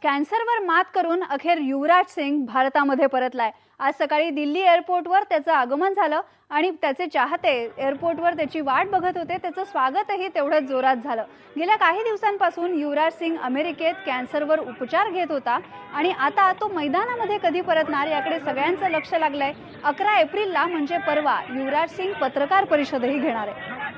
कॅन्सरवर मात करून अखेर युवराज सिंग भारतामध्ये परतलाय। आज सकाळी दिल्ली एअरपोर्टवर त्याचं आगमन झालं आणि त्याचे चाहते एअरपोर्टवर त्याची वाट बघत होते। त्याचं स्वागतही तेवढंच जोरात झालं। गेल्या काही दिवसांपासून युवराज सिंग अमेरिकेत कॅन्सरवर उपचार घेत होता आणि आता तो मैदानामध्ये कधी परतणार याकडे सगळ्यांचं लक्ष लागलंय। 11 एप्रिलला म्हणजे परवा युवराज सिंग पत्रकार परिषदही घेणार आहे।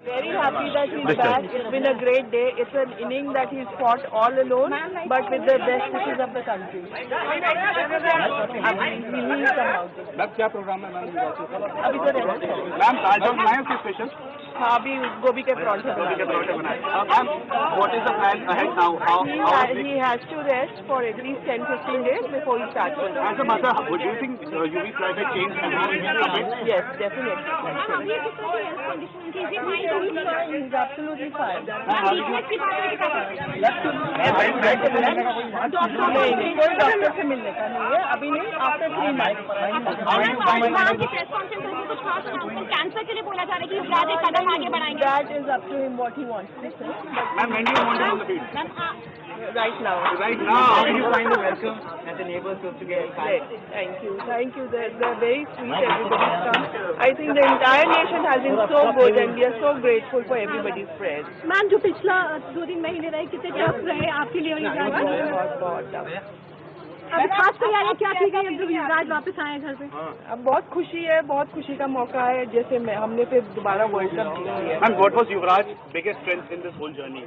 Very happy that he's back. It's been a great day. It's an inning that he's fought all alone, but with the best wishes of the country. He will come out. Ma'am क्या programme है ma'am? अभी तो rest है। Ma'am आज हम बनाए उसके special? हाँ अभी गोभी के पराठे बनाए। Ma'am what is the plan ahead now? He has to rest for at least 10-15 days before he starts. As a mother, do you think UV climate change has been? Yes, definitely. He's absolutely fine. कोई doctor से मिलने का नहीं है अभी नहीं, after 3 cancer के लिए बोला जा रहा है कि युवराज एक कदम आगे बढ़ाएंगे। That is up to him what he wants to say. Ma'am, when do you want to on the field? Right now. Right now. How do you find the welcome and the neighbors to get? Thank you. They're very sweet. Everybody's come. I think the entire nation has been so good, and we are so grateful for everybody's prayers. Ma'am जो पिछला 2-3 महीने रहे कितने tough रहे आपके लिए बहुत tough. अब खास तैयारी क्या की गई जब युवराज वापस आए घर पे? अब बहुत खुशी है, बहुत खुशी का मौका है, जैसे हमने फिर दोबारा वर्ल्ड कप जीत लिया। And what was Yuvraj's biggest strength in this whole journey?